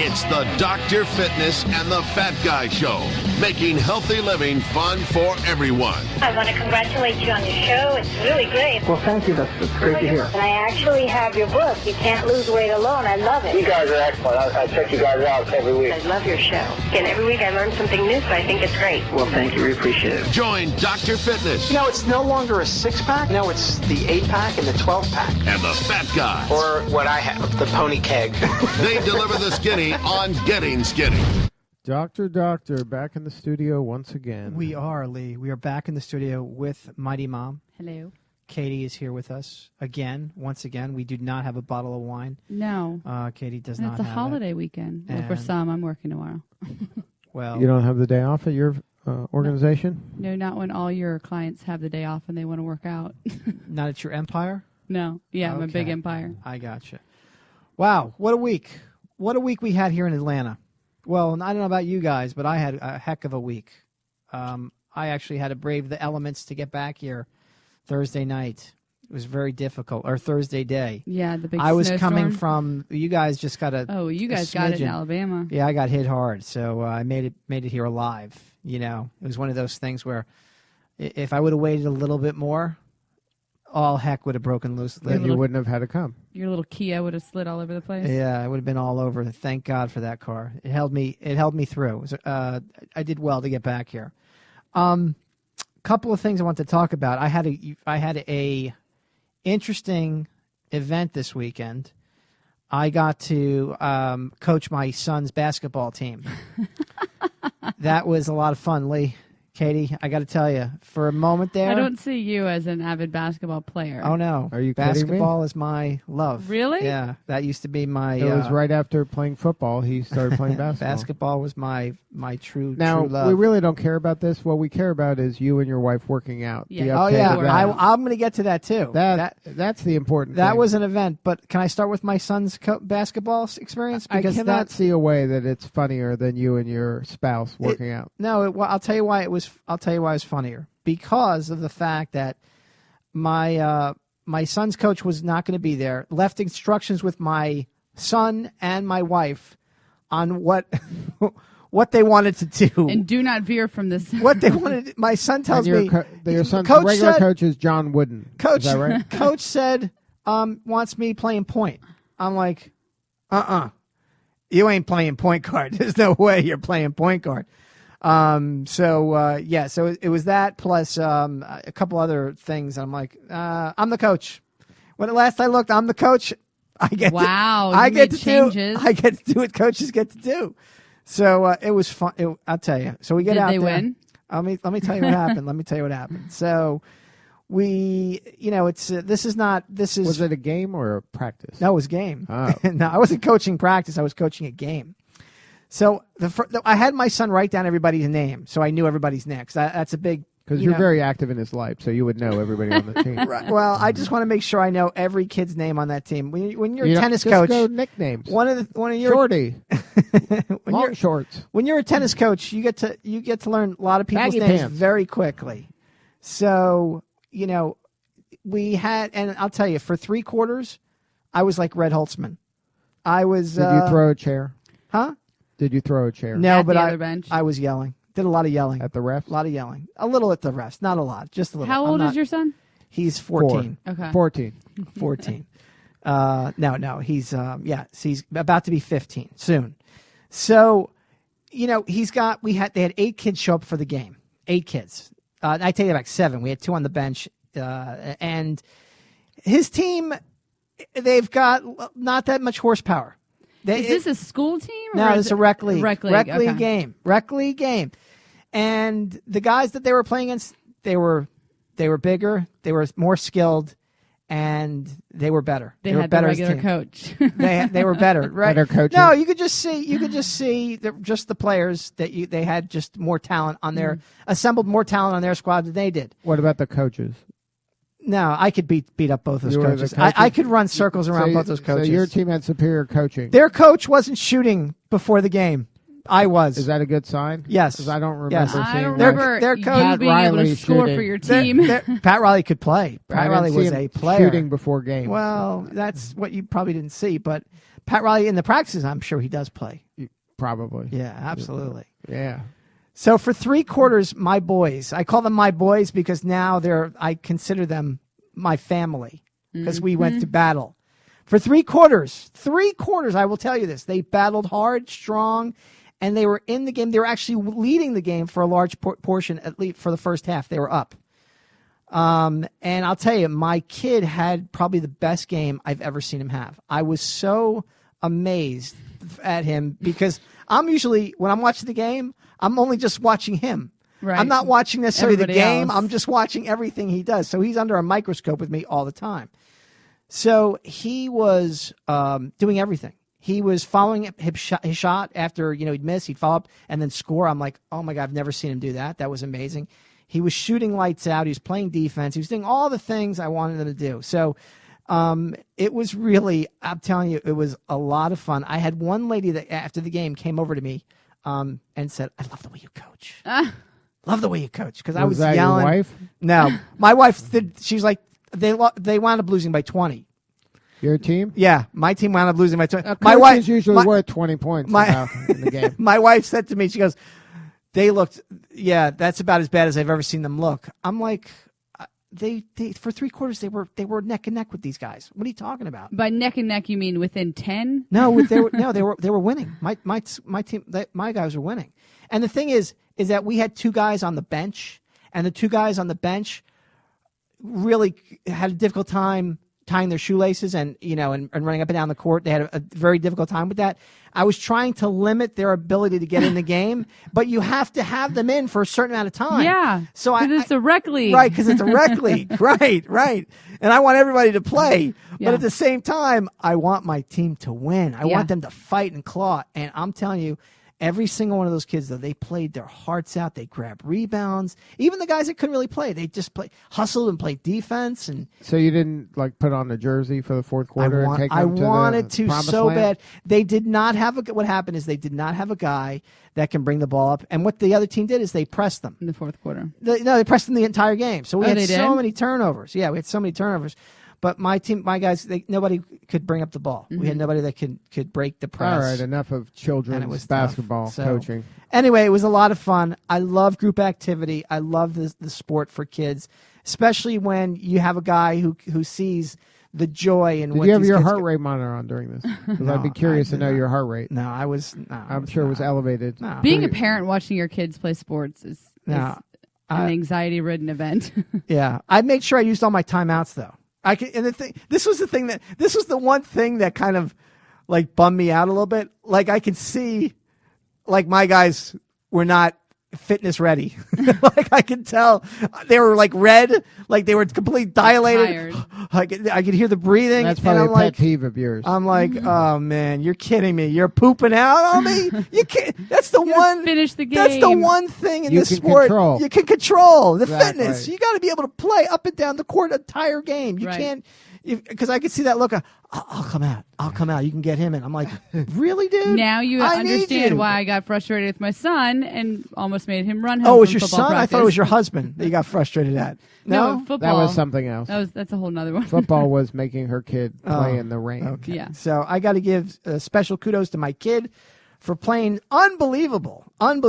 It's the Dr. Fitness and the Fat Guy Show, making healthy living fun for everyone. I want to congratulate you on your show. It's really great. Well, thank you. That's great to hear. And I actually have your book, You Can't Lose Weight Alone. I love it. You guys are excellent. I check you guys out every week. I love your show. And every week I learn something new, so I think it's great. Well, thank you. We appreciate it. Join Dr. Fitness. You know, it's no longer a 6-pack. No, it's the 8-pack and the 12-pack. And the Fat Guy. Or what I have, the pony keg. They deliver the skinny on Getting Skinny. Doctor, back in the studio once again. We are, Lee. We are back in the studio with Mighty Mom. Hello. Katie is here with us again. Once again, we do not have a bottle of wine. No. Katie does and not it's a have holiday weekend. Well, for some, I'm working tomorrow. Well, you don't have the day off at your organization? No, not when all your clients have the day off and they want to work out. Not at your empire? No. Yeah, I'm a big Okay. empire. I gotcha. Wow, what a week. What a week we had here in Atlanta. Well, I don't know about you guys, but I had a heck of a week. I actually had to brave the elements to get back here Thursday night. It was very difficult, or Thursday day. Yeah, the big I was snowstorm. coming from, you guys just got you guys got it in smidgen. Alabama. Yeah, I got hit hard, so I made it here alive. You know, it was one of those things where if I would have waited a little bit more, all heck would have broken loose. Then you wouldn't have had to come. Your little Kia would have slid all over the place. Yeah, it would have been all over. Thank God for that car. It held me through. It was, I did well to get back here. Couple of things I want to talk about. I had a interesting event this weekend. I got to coach my son's basketball team. That was a lot of fun, Lee. Katie, I got to tell you, for a moment there. I don't see you as an avid basketball player. Oh, no. Are you kidding me? Basketball is my love. Really? Yeah, that used to be my... It was right after playing football. He started playing basketball. Basketball was my true love. We really don't care about this. What we care about is you and your wife working out. Yeah. Oh, yeah. I'm going to get to that, too. That's the important thing. That was an event, but can I start with my son's baskesketball experience? Because I cannot see a way that it's funnier than you and your spouse working out. No, I'll tell you why it was. I'll tell you why it was funnier, because of the fact that my son's coach was not going to be there. Left instructions with my son and my wife on what they wanted to do. And do not veer from this. What they wanted. My son tells me your son's coach regular said, coach is John Wooden. Coach, is that right? Coach said wants me playing point. I'm like, you ain't playing point guard. There's no way you're playing point guard. So it was that plus a couple other things. I'm like, I'm the coach. When last I looked, I'm the coach. I get to do what coaches get to do. So it was fun. I'll tell you. So we get out there. Did they win? Let me tell you what happened. So we, this is. Was it a game or a practice? No, it was game. Oh. No, I wasn't coaching practice. I was coaching a game. So I had my son write down everybody's name, so I knew everybody's name. That's a big. Because you're very active in his life, so you would know everybody on the team. Right. Well, I just want to make sure I know every kid's name on that team. When you're a tennis just coach, go nicknames. One of your Shorty, long shorts. When you're a tennis coach, you get to learn a lot of people's Baggy names pants. very quickly. So we had, and I'll tell you, for 3 quarters, I was like Red Holtzman. I was. Did you throw a chair? Huh? Did you throw a chair? No, At but the other bench? I was yelling. Did a lot of yelling. At the refs? A lot of yelling. A little at the refs. Not a lot. Just a little. How old is your son? He's 14. 4. Okay. 14. 14. No. He's he's about to be 15 soon. So, they had 8 kids show up for the game. 8 kids. I take it back, 7. We had 2 on the bench. And his team, they've got not that much horsepower. Is this a school team? No, it's a rec league. Rec league. League game. Rec league game. And the guys that they were playing against, they were bigger, they were more skilled, and they were better. They were had better the regular coach. They were better, right? Better coaching. No, you could just see just the players that they had just more talent on their assembled more talent on their squad than they did. What about the coaches? No, I could beat up both those coaches. I could run circles around both those coaches. So your team had superior coaching. Their coach wasn't shooting before the game. I was. Is that a good sign? Yes. Because I don't remember Yes. seeing I don't that. remember Their you coach- being able to Riley score shooting. for your team. Pat Riley could play. I Pat didn't Riley see was him a player. shooting before games. Well, that's what you probably didn't see. But Pat Riley in the practices, I'm sure he does play. Probably. Yeah, absolutely. Yeah. So for 3 quarters, my boys, I call them my boys because now I consider them my family because we went to battle. For 3 quarters, I will tell you this. They battled hard, strong, and they were in the game. They were actually leading the game for a large portion, at least for the first half. They were up. And I'll tell you, my kid had probably the best game I've ever seen him have. I was so amazed at him because I'm usually, when I'm watching the game, I'm only just watching him. Right. I'm not watching necessarily Everybody the game. else. I'm just watching everything he does. So he's under a microscope with me all the time. So he was doing everything. He was following his shot after he'd miss. He'd follow up and then score. I'm like, oh my God, I've never seen him do that. That was amazing. He was shooting lights out. He was playing defense. He was doing all the things I wanted him to do. So it was really, I'm telling you, it was a lot of fun. I had one lady that after the game came over to me and said, "I love the way you coach. Love the way you coach." Because I was that yelling. Your wife? No, my wife did. She's like, they wound up losing by 20. Your team? Yeah, my team wound up losing by 20. My wife is usually worth 20 points in the game. My wife said to me, she goes, "They looked, yeah, that's about as bad as I've ever seen them look." I'm like, they for 3 quarters they were neck and neck with these guys. What are you talking about? By neck and neck, you mean within 10? No, they were winning. My team, my guys were winning. And the thing is that we had 2 guys on the bench, and the 2 guys on the bench really had a difficult time tying their shoelaces and running up and down the court. They had a very difficult time with that. I was trying to limit their ability to get in the game, but you have to have them in for a certain amount of time. Yeah. So it's a rec league. Right, because it's a rec league. Right. And I want everybody to play. Yeah. But at the same time, I want my team to win. I want them to fight and claw. And I'm telling you, every single one of those kids, though, they played their hearts out. They grabbed rebounds. Even the guys that couldn't really play, they just hustled and played defense. And so you didn't put on a jersey for the fourth quarter and take them to wanted the to promised so land? bad. They did not have what happened is they did not have a guy that can bring the ball up. And what the other team did is they pressed them. In the fourth quarter. They pressed them the entire game. So we had they so did? many turnovers. Yeah, we had so many turnovers. But my team, my guys, nobody could bring up the ball. We had nobody that could break the press. All right, enough of children's basketball coaching. Anyway, it was a lot of fun. I love group activity. I love the sport for kids, especially when you have a guy who sees the joy in. Did you have your heart rate monitor on during this? Because I'd be curious to know your heart rate. No, I was. No, I'm sure it was elevated. No. Being a parent watching your kids play sports is an anxiety-ridden event. Yeah, I made sure I used all my timeouts though. This was the one thing that kind of like bummed me out a little bit. Like I could see, like my guys were not fitness ready. Like I could tell they were like red, like they were completely dilated. I could hear the breathing. That's probably a pet peeve of yours. I'm like, oh man, you're kidding me. You're pooping out on me. You can't. That's the one. Finish the game. That's the one thing in this sport control. you can control the Exactly. fitness. You got to be able to play up and down the court the entire game. You can't. Because I could see that look. I'll come out. You can get him in. I'm like, really, dude? Now you I need understand you. why I got frustrated with my son and almost made him run home. Oh, it was from your football son? Practice. I thought it was your husband that you got frustrated at. No, football. That was something else. That's a whole nother one. Football was making her kid play in the rain. Okay. Yeah. So I got to give special kudos to my kid for playing unbelievable, and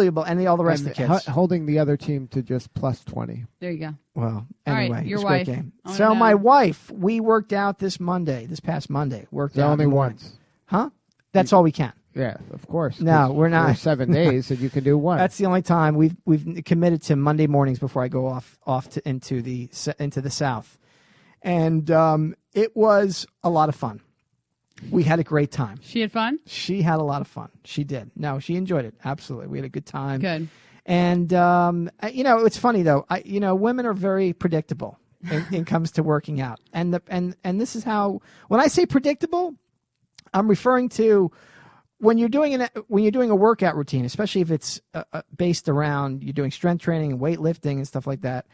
all the rest of the kids. Holding the other team to just plus 20. There you go. Well, All right, anyway, your it's a great wife. game. I wanna So know. my wife, we worked out this past Monday. Worked out Only in the morning. once. Huh? That's all we can. Yeah, of course. No, 'cause we're not. there's 7 days, and you can do one. That's the only time we've committed to Monday mornings before I go off into the South, and it was a lot of fun. We had a great time. She had fun? She had a lot of fun. She did. No, she enjoyed it. Absolutely. We had a good time. Good. And, it's funny, though. Women are very predictable when it comes to working out. And this is how, when I say predictable, I'm referring to when you're doing a workout routine, especially if it's based around you're doing strength training and weightlifting and stuff like that.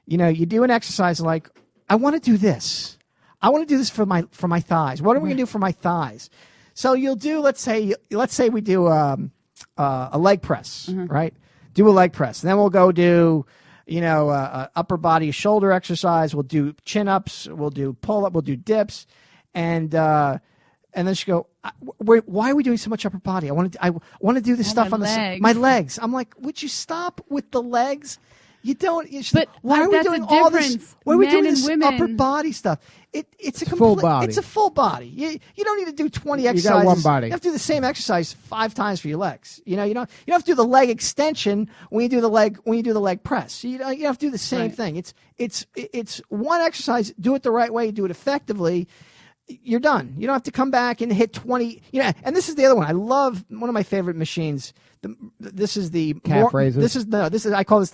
You do an exercise like, I want to do this. I want to do this for my thighs. What are we going to do for my thighs? So you'll do, let's say we do a leg press, right? Do a leg press. And then we'll go do, upper body shoulder exercise. We'll do chin ups. We'll do pull up. We'll do dips. And And then she go, why are we doing so much upper body? I want to do this stuff on my legs. I'm like, would you stop with the legs? You don't. But why are we doing all this? Why are we doing this upper body stuff? It's a full body. It's a full body. You don't need to do 20 exercises. You got one body. You have to do the same exercise 5 times for your legs. You don't have to do the leg extension when you do the leg press. You have to do the same thing. It's one exercise. Do it the right way. Do it effectively. You're done. You don't have to come back and hit 20. And this is the other one. I love one of my favorite machines. This is the calf raises. This is I call this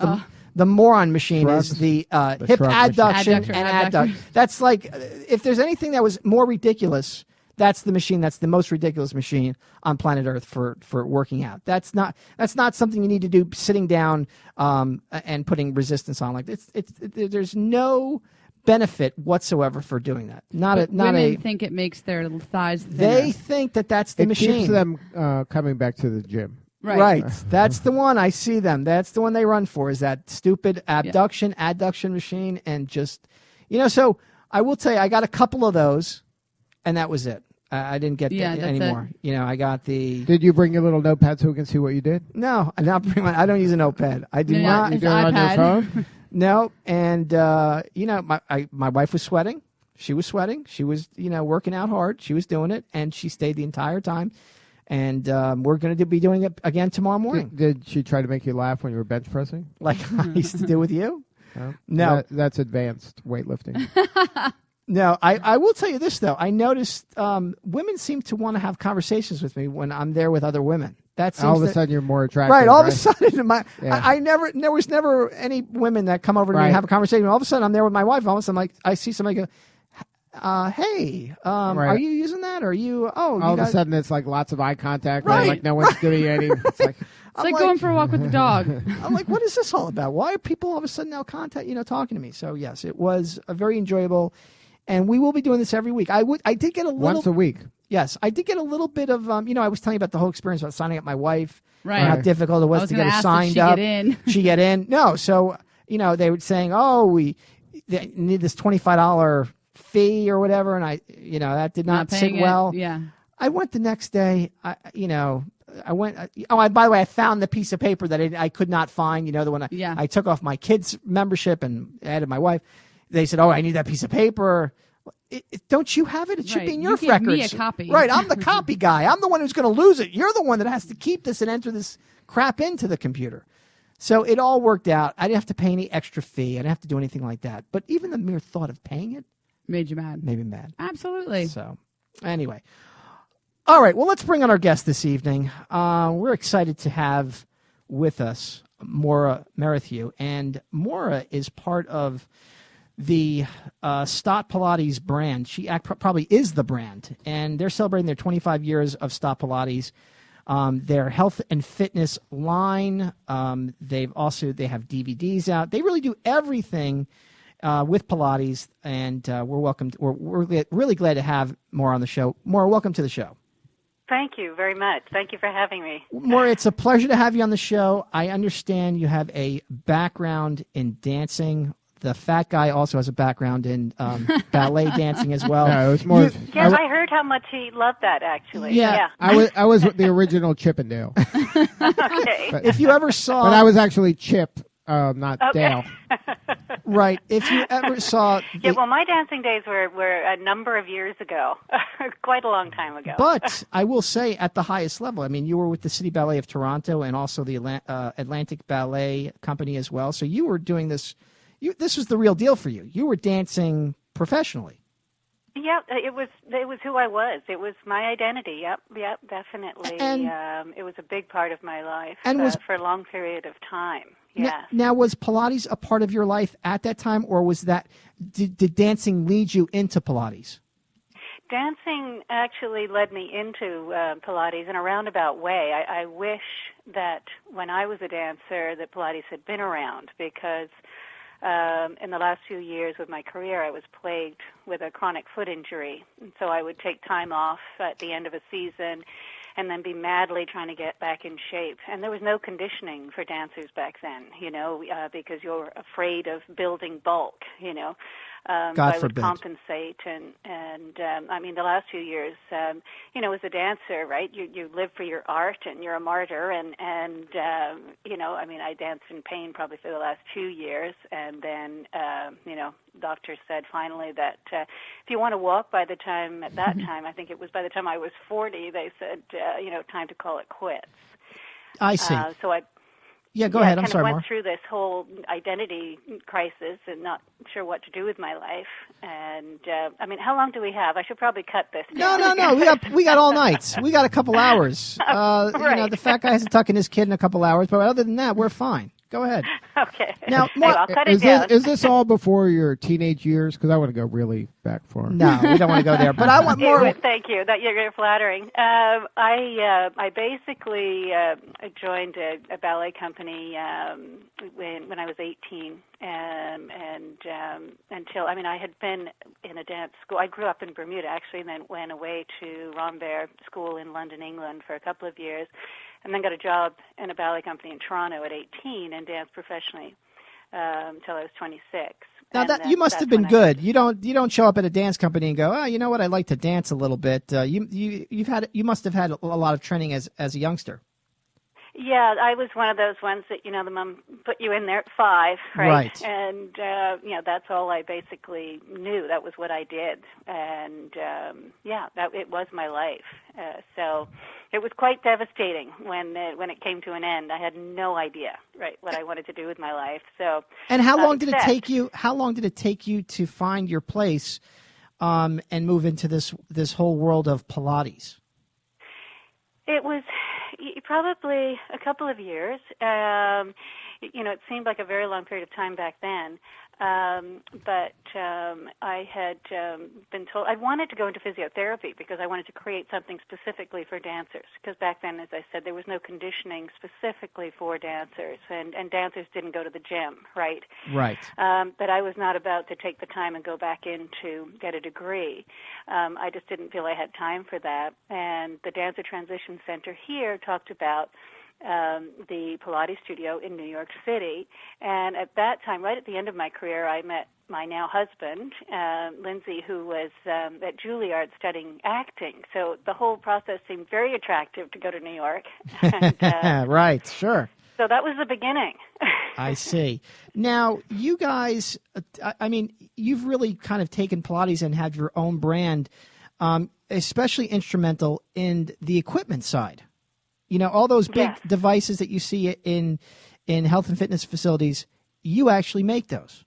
the moron machine. Shrugs. Is the hip adduction and adduction. That's like if there's anything that was more ridiculous, that's the machine. That's the most ridiculous machine on planet Earth for working out. That's not something you need to do sitting down and putting resistance on. Like there's no benefit whatsoever for doing that. Women think it makes their thighs thinner. They think that's the machine. It keeps them coming back to the gym. Right. That's the one. I see them. That's the one they run for, is that stupid adduction machine. And just, so I will tell you, I got a couple of those, and that was it. I didn't get any more. I got the... Did you bring your little notepad so we can see what you did? No, I don't use a notepad. I do not. You do it on your phone? No, and my wife was sweating. She was sweating. She was working out hard. She was doing it, and she stayed the entire time. And we're going to be doing it again tomorrow morning. Did she try to make you laugh when you were bench pressing? Like I used to do with you? No. That's advanced weightlifting. No, I will tell you this though. I noticed women seem to want to have conversations with me when I'm there with other women. All of a sudden you're more attractive. Right. All of a sudden, there was never any women that come over to me and have a conversation. All of a sudden, I'm there with my wife. All of a sudden, I see somebody go, hey, are you using that? Or are you? Oh, all of a sudden it's like lots of eye contact. Right. Like no one's giving you any. It's like going for a walk with the dog. I'm like, what is this all about? Why are people all of a sudden now talking to me? So yes, it was a very enjoyable, and we will be doing this every week. I did get a little once a week. Yes, I did get a little bit of I was telling you about the whole experience about signing up my wife. Right. How difficult it was to get her signed up. She get in. No, so they were saying, they need this $25 fee or whatever, and that did not sit well. Yeah. I went the next day. I went. By the way, I found the piece of paper that I could not find. The one I took off my kids' membership and added my wife. They said, "Oh, I need that piece of paper." Don't you have it? It should be in your records. Give me a copy. Right, I'm the copy guy. I'm the one who's going to lose it. You're the one that has to keep this and enter this crap into the computer. So it all worked out. I didn't have to pay any extra fee. I didn't have to do anything like that. But even the mere thought of paying it made you mad. Made me mad. Absolutely. So anyway. All right, well, let's bring on our guest this evening. We're excited to have with us Moira Merrithew. And Moira is part of the Stott Pilates brand. She probably is the brand, and they're celebrating their 25 years of Stott Pilates. Their health and fitness line. They have DVDs out. They really do everything with Pilates, and we're really glad to have Moira on the show. Moira, welcome to the show. Thank you very much. Thank you for having me. Moira, it's a pleasure to have you on the show. I understand you have a background in dancing. The fat guy also has a background in ballet dancing as well. No, it was more. I heard how much he loved that. Actually, yeah. I was the original Chippendale. Okay. If you ever saw, but I was actually Chip, not Dale. Right. If you ever saw, my dancing days were a number of years ago, quite a long time ago. But I will say, at the highest level, I mean, you were with the City Ballet of Toronto and also the Atlantic Ballet Company as well. So you were doing this. This was the real deal for you. You were dancing professionally. Yeah, it was who I was. It was my identity. Yep, definitely. And it was a big part of my life and for a long period of time. Yeah. Now, was Pilates a part of your life at that time, or was did dancing lead you into Pilates? Dancing actually led me into Pilates in a roundabout way. I wish that when I was a dancer that Pilates had been around, because in the last few years of my career, I was plagued with a chronic foot injury. And so I would take time off at the end of a season and then be madly trying to get back in shape. And there was no conditioning for dancers back then, because you're afraid of building bulk, God I forbid. would compensate, and I mean, the last few years, you know, as a dancer, right, you live for your art, and you're a martyr, and you know, I mean, I danced in pain probably for the last 2 years, and then, you know, doctors said finally that if you want to walk by the time, at that time, I think it was by the time I was 40, they said, you know, time to call it quits. I see. So I go ahead. I'm kind sorry, of went Moira. through this whole identity crisis and not sure what to do with my life. And I mean, how long do we have? I should probably cut this down. No. We got all night. We got a couple hours. Right. You know, the fat guy has to tuck in his kid in a couple hours, but other than that, we're fine. Go ahead. Okay. Now, Hey, I'll cut it down. Is this all before your teenage years? Because I want to go really back far. No, we don't want to go there. But I want more. Thank you. That you're flattering. I basically joined a ballet company when I was 18, and until I had been in a dance school. I grew up in Bermuda actually, and then went away to Rambert School in London, England, for a couple of years, and then got a job in a ballet company in Toronto at 18 and danced professionally until I was 26. Now that you must have been good. You don't show up at a dance company and go, oh, you know what? I like to dance a little bit. You must have had a lot of training as a youngster. Yeah, I was one of those ones that, you know, the mom put you in there at 5, right? Right. And, you know, that's all I basically knew. That was what I did. And, it was my life. So it was quite devastating when it came to an end. I had no idea, right, what I wanted to do with my life. So. And how long did it take you? How long did it take you to find your place, and move into this whole world of Pilates? It was probably a couple of years. You know, it seemed like a very long period of time back then. But I had been told I wanted to go into physiotherapy because I wanted to create something specifically for dancers. Because back then, as I said, there was no conditioning specifically for dancers, and dancers didn't go to the gym, right? Right. But I was not about to take the time and go back in to get a degree. I just didn't feel I had time for that. And the Dancer Transition Center here talked about the Pilates studio in New York City. And at that time, right at the end of my career, I met my now husband, Lindsay, who was at Juilliard studying acting. So the whole process seemed very attractive to go to New York. And, right, sure. So that was the beginning. I see. Now, you guys, I mean, you've really kind of taken Pilates and have your own brand, especially instrumental in the equipment side. You know, all those big devices that you see in health and fitness facilities, you actually make those.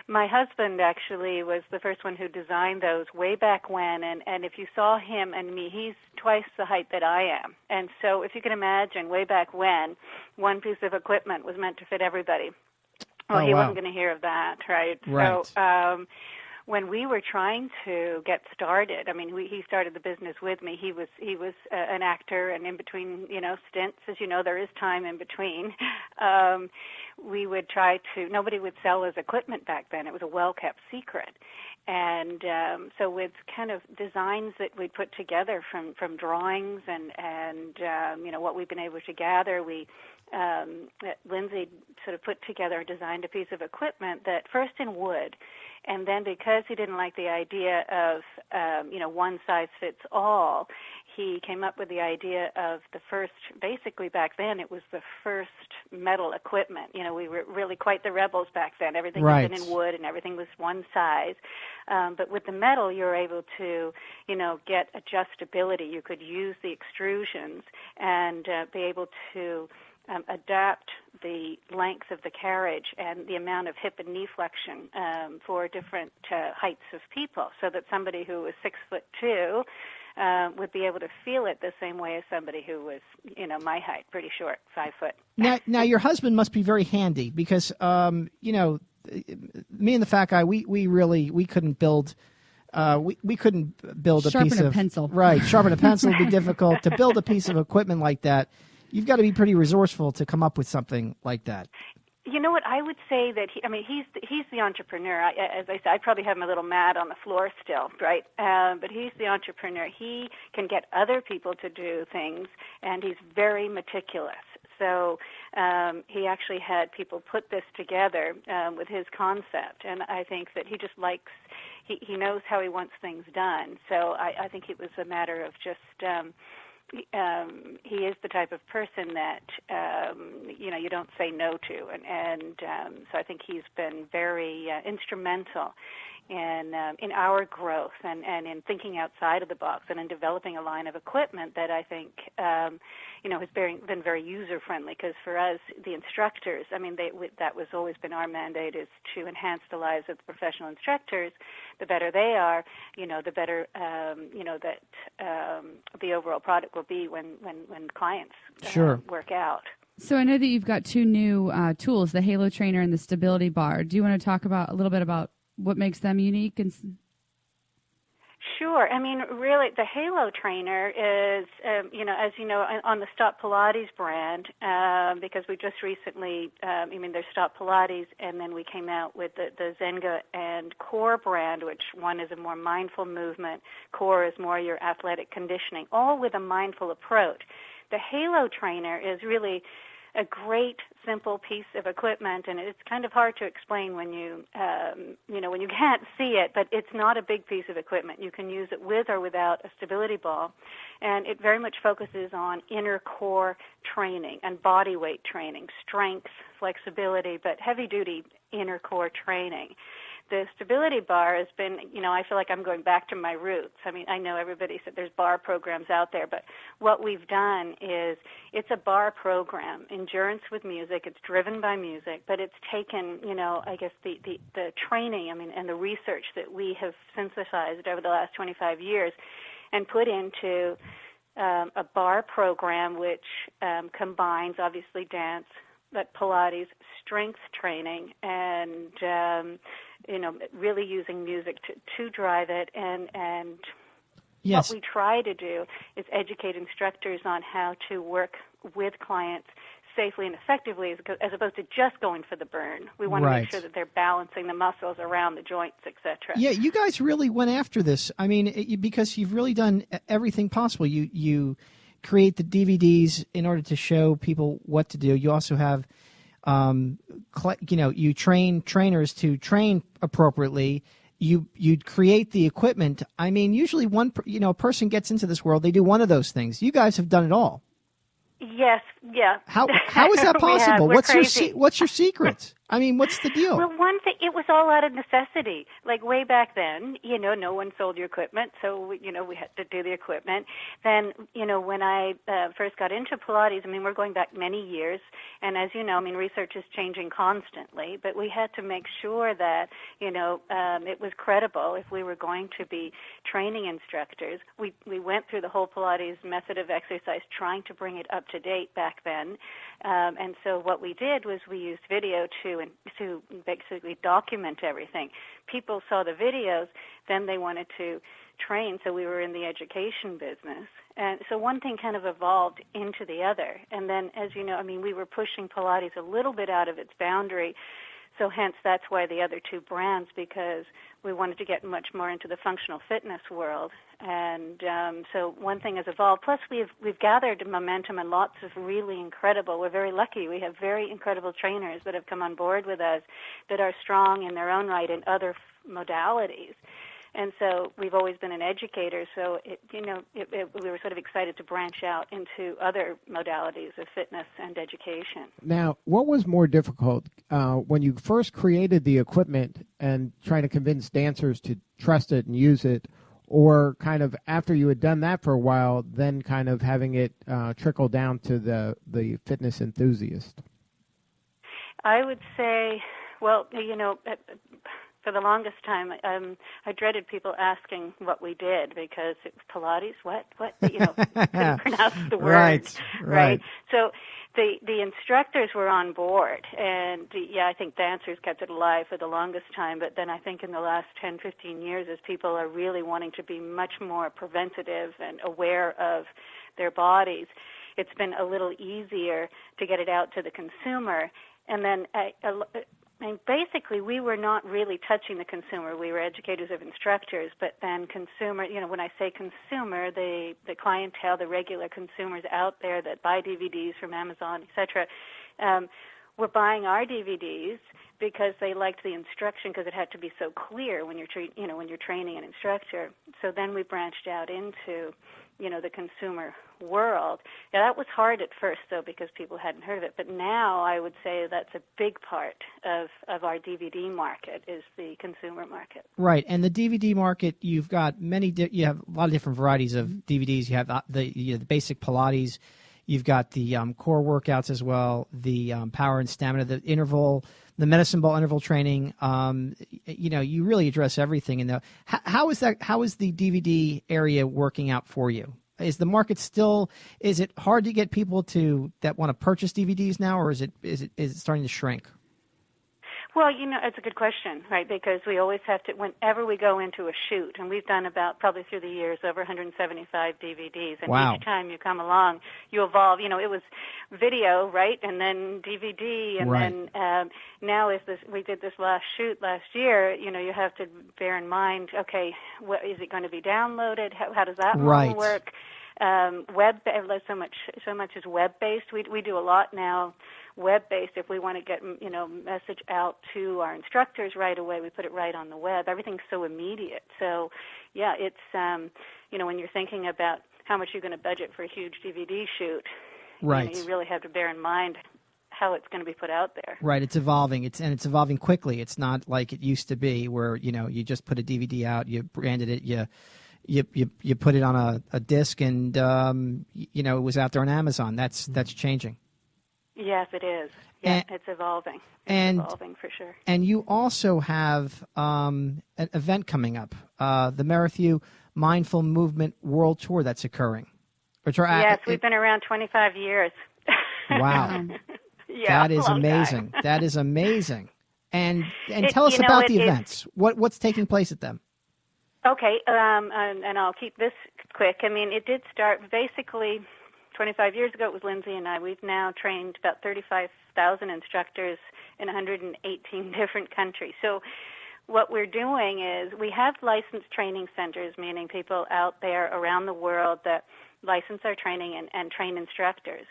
My husband actually was the first one who designed those way back when, and if you saw him and me, he's twice the height that I am. And so if you can imagine, way back when, one piece of equipment was meant to fit everybody. Well, he wasn't going to hear of that, right? Right. So when we were trying to get started, I mean, he started the business with me. He was an actor, and in between, you know, stints, as you know, there is time in between. We would try to. Nobody would sell his equipment back then. It was a well-kept secret, and so with kind of designs that we put together from drawings and you know, what we've been able to gather, Lindsay sort of put together, designed a piece of equipment that first in wood. And then because he didn't like the idea of, you know, one size fits all, he came up with the idea of the first, basically back then, it was the first metal equipment. You know, we were really quite the rebels back then. Everything had been in wood and everything was one size. But with the metal, you were able to, you know, get adjustability. You could use the extrusions and be able to adapt the length of the carriage and the amount of hip and knee flexion for different heights of people, so that somebody who was 6'2" would be able to feel it the same way as somebody who was, you know, my height, pretty short, 5 foot. Now your husband must be very handy because, you know, me and the fat guy, we couldn't build. We couldn't build Sharpen a pencil. Right, sharpen a pencil would be difficult. To build a piece of equipment like that, you've got to be pretty resourceful to come up with something like that. You know what? I would say that he's the entrepreneur. As I said, I probably have my little mat on the floor still, right? But he's the entrepreneur. He can get other people to do things, and he's very meticulous. so he actually had people put this together with his concept, and I think that he just likes, he knows how he wants things done. So I think it was a matter of just, he is the type of person that, you don't say no to, and so I think he's been very instrumental in our growth and in thinking outside of the box and in developing a line of equipment that I think has been very user friendly. Because for us, the instructors, that was always been our mandate, is to enhance the lives of the professional instructors. The better they are, the better that the overall product will be when clients work out. So I know that you've got two new tools, the Halo Trainer and the Stability Bar. Do you want to talk a little bit about what makes them unique? Sure. Really, the Halo Trainer is, as you know, on the Stott Pilates brand, because we just recently, there's Stott Pilates, and then we came out with the Zenga and Core brand, which one is a more mindful movement, Core is more your athletic conditioning, all with a mindful approach. The Halo Trainer is really a great, simple piece of equipment, and it's kind of hard to explain when you can't see it, but it's not a big piece of equipment. You can use it with or without a stability ball, and it very much focuses on inner core training and body weight training, strength, flexibility, but heavy-duty inner core training. The Stability Bar has been, I feel like I'm going back to my roots. I know everybody said there's bar programs out there, but what we've done is it's a bar program, endurance with music. It's driven by music, but it's taken, I guess the training, and the research that we have synthesized over the last 25 years and put into a bar program which combines, obviously, dance, but Pilates, strength training, and really using music to drive it. And yes. What we try to do is educate instructors on how to work with clients safely and effectively, as opposed to just going for the burn. We want to make sure that they're balancing the muscles around the joints, etc. Yeah, you guys really went after this. Because you've really done everything possible. You create the DVDs in order to show people what to do. You also have, you train trainers to train appropriately. You create the equipment. Usually a person gets into this world, they do one of those things. You guys have done it all. Yes, yeah. How is that possible? What's your secret? What's the deal? Well, one thing, it was all out of necessity. Like way back then, no one sold your equipment, so we had to do the equipment. Then, when I first got into Pilates, we're going back many years, and as you know, research is changing constantly. But we had to make sure that it was credible if we were going to be training instructors. We went through the whole Pilates method of exercise, trying to bring it up to date back then. And so what we did was we used video to basically document everything. People saw the videos, then they wanted to train, so we were in the education business. And so one thing kind of evolved into the other. And then, as you know, we were pushing Pilates a little bit out of its boundary, so hence that's why the other two brands, because we wanted to get much more into the functional fitness world. And so one thing has evolved. Plus, we've gathered momentum and lots of really incredible. We're very lucky. We have very incredible trainers that have come on board with us that are strong in their own right in other modalities. And so we've always been an educator, so we were sort of excited to branch out into other modalities of fitness and education. Now, what was more difficult when you first created the equipment and trying to convince dancers to trust it and use it, or kind of after you had done that for a while, then kind of having it trickle down to the fitness enthusiast? I would say, well, for the longest time, I dreaded people asking what we did because it was Pilates. What? Couldn't pronounce the word. Right. So the instructors were on board, and I think dancers kept it alive for the longest time. But then I think in the last 10, 15 years, as people are really wanting to be much more preventative and aware of their bodies, it's been a little easier to get it out to the consumer. And then And basically, we were not really touching the consumer. We were educators of instructors, but then consumer, when I say consumer, the clientele, the regular consumers out there that buy DVDs from Amazon, etc., were buying our DVDs because they liked the instruction because it had to be so clear when you're when you're training an instructor. So then we branched out into the consumer world. Now, that was hard at first, though, because people hadn't heard of it. But now I would say that's a big part of our DVD market is the consumer market. Right, and the DVD market, you've got you have a lot of different varieties of DVDs. You have the basic Pilates. You've got the core workouts as well, the power and stamina, the interval, the medicine ball interval training. You really address everything. And how is the DVD area working out for you? Is the market is it hard to get people that want to purchase DVDs now, or is it starting to shrink? Well, it's a good question, right? Because we always have to, whenever we go into a shoot, and we've done about, probably through the years, over 175 DVDs. And wow. Each time you come along, you evolve. It was video, right? And then DVD. And right. then now we did this last shoot last year, you have to bear in mind, okay, is it going to be downloaded? How does that right. model work? Web, so much is web-based. We do a lot now web-based. If we want to get message out to our instructors right away, we put it right on the web. Everything's so immediate. So yeah, it's when you're thinking about how much you're going to budget for a huge DVD shoot, right, you really have to bear in mind how it's going to be put out there. Right, it's evolving. It's evolving quickly. It's not like it used to be where you just put a DVD out, you branded it, you put it on a disc, and it was out there on Amazon. That's changing. Yes, it is. Yeah, it's evolving. It's evolving for sure. And you also have an event coming up, the Merrithew Mindful Movement World Tour that's occurring. Yes, we've been around 25 years. Wow. Yeah, that is amazing. Time. That is amazing. And tell us about the events. What's taking place at them? Okay, and I'll keep this quick. I mean, it did start basically 25 years ago. It was Lindsay and I. We've now trained about 35,000 instructors in 118 different countries. So what we're doing is we have licensed training centers, meaning people out there around the world that license our training and train instructors.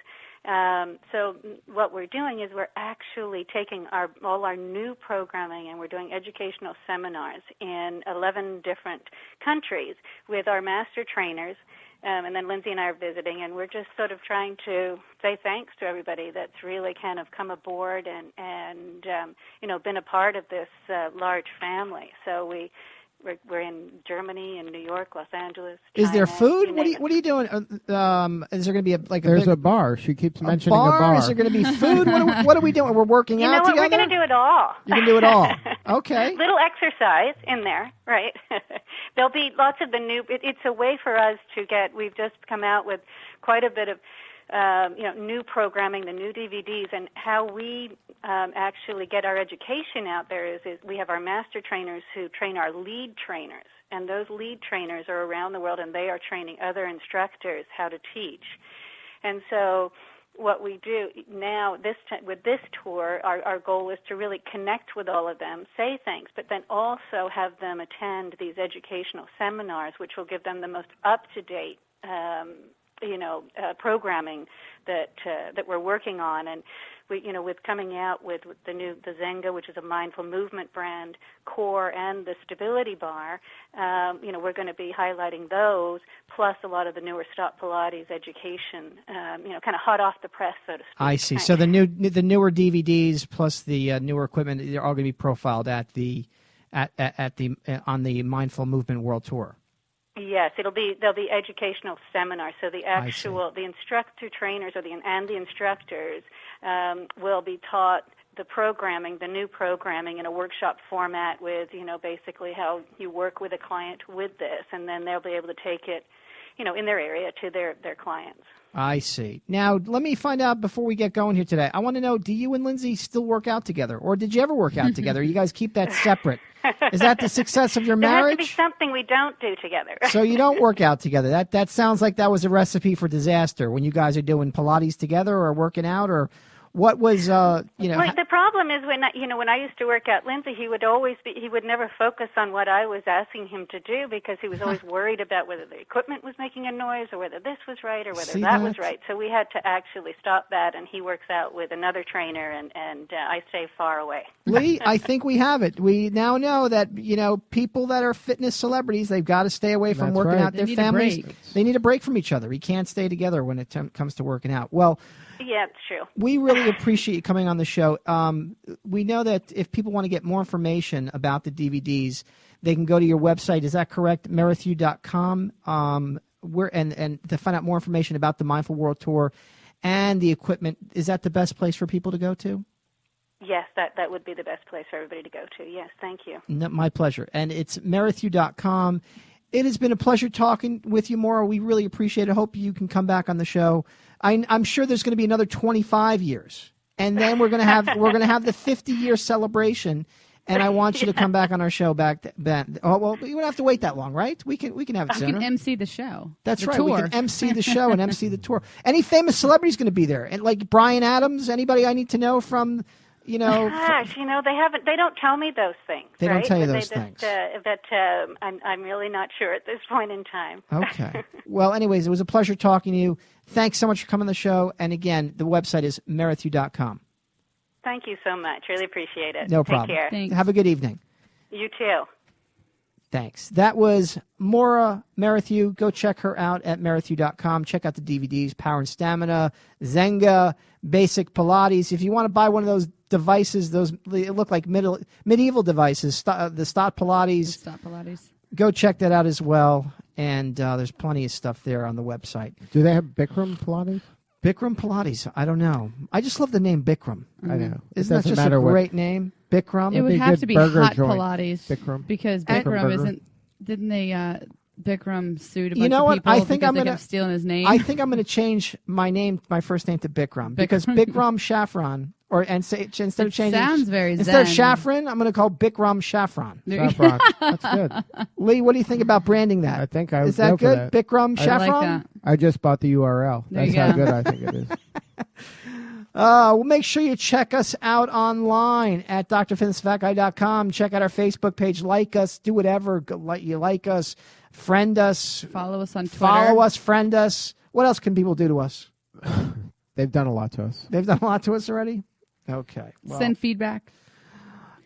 So what we're doing is we're actually taking all our new programming and we're doing educational seminars in 11 different countries with our master trainers. And then Lindsay and I are visiting, and we're just sort of trying to say thanks to everybody that's really kind of come aboard and been a part of this large family. So we're in Germany and New York, Los Angeles, China. Is there food? What are you doing? Is there going to be There's a bar. She keeps mentioning a bar. Is there going to be food? What are we doing? We're working out together? We're going to do it all. You can do it all. Okay. Little exercise in there, right? There'll be lots of the new. It's a way for us to get. We've just come out with quite a bit of new programming, the new DVDs, and how we actually get our education out there is we have our master trainers who train our lead trainers, and those lead trainers are around the world, and they are training other instructors how to teach. And so what we do now with this tour, our goal is to really connect with all of them, say thanks, but then also have them attend these educational seminars, which will give them the most up-to-date programming that we're working on. And we, with coming out with the Zenga, which is a mindful movement brand, Core, and the Stability Bar, we're going to be highlighting those, plus a lot of the newer Stott Pilates education, kind of hot off the press, so to speak. I see. So the newer DVDs plus the newer equipment, they're all going to be profiled on the Mindful Movement World Tour. Yes, there'll be educational seminars. So the instructor trainers and the instructors will be taught the new programming in a workshop format with, basically how you work with a client with this, and then they'll be able to take it, in their area to their clients. I see. Now, let me find out before we get going here today. I want to know, do you and Lindsay still work out together, or did you ever work out together? You guys keep that separate. Is that the success of your marriage? There has to be something we don't do together. So you don't work out together. That sounds like that was a recipe for disaster when you guys are doing Pilates together or working out, or What was Well, the problem is when I used to work out Lindsay, he would never focus on what I was asking him to do because he was always worried about whether the equipment was making a noise or whether this was right or whether that was right. So we had to actually stop that, and he works out with another trainer, and I stay far away. Lee, I think we have it. We now know that people that are fitness celebrities, they've got to stay away from working out. Their families, they need a break from each other. We can't stay together when it comes to working out. Well. Yeah, it's true. We really appreciate you coming on the show. We know that if people want to get more information about the DVDs, they can go to your website. Is that correct? Merrithew.com. And to find out more information about the Mindful World Tour and the equipment. Is that the best place for people to go to? Yes, that would be the best place for everybody to go to. Yes, thank you. No, my pleasure. And it's Merrithew.com. It has been a pleasure talking with you, Moira. We really appreciate it. Hope you can come back on the show. I'm sure there's going to be another 25 years, and then we're going to have the 50-year celebration. And I want you to come back on our show then. Oh well, you don't have to wait that long, right? We can have it sooner. You can MC the show. That's right. Tour. We can MC the show and MC the tour. Any famous celebrities going to be there? And like Bryan Adams, anybody I need to know from. Gosh, they don't tell me those things. They right? don't tell you those things. I'm really not sure at this point in time. Okay. Well, anyways, it was a pleasure talking to you. Thanks so much for coming on the show. And again, the website is Merrithew.com. Thank you so much. Really appreciate it. No problem. Take care. Thanks. Have a good evening. You too. Thanks. That was Moira Merrithew. Go check her out at Merrithew.com. Check out the DVDs, Power and Stamina, Zenga, Basic Pilates. If you want to buy one of those devices, they look like medieval devices, the Stott Pilates. Stott Pilates. Go check that out as well. And there's plenty of stuff there on the website. Do they have Bikram Pilates? Bikram Pilates. I don't know. I just love the name Bikram. I know. Isn't that just a great name? Bikram? It would have to be hot joint. Pilates. Bikram. Because Bikram Bikram burger. isn't. Didn't they? Bikram sued a bunch You know of what? people I think because they kept stealing his name. I think I'm going to change my first name to Bikram. Because Bikram Shafran, instead of changing, sounds very instead of zen. Shafran, I'm going to call Bikram Shafran. Saffron. That's good. Lee, what do you think about branding that? I think I would Is that go for good? that. Bikram I Shafran. like that. I just bought the URL. There That's you how go. good I think it is. Well, make sure you check us out online at drfitnessfatguy.com. Check out our Facebook page. Like us. Do whatever. You like us. Friend us. Follow us on Twitter. Follow us. Friend us. What else can people do to us? They've done a lot to us. They've done a lot to us already? Okay. Well, Send feedback.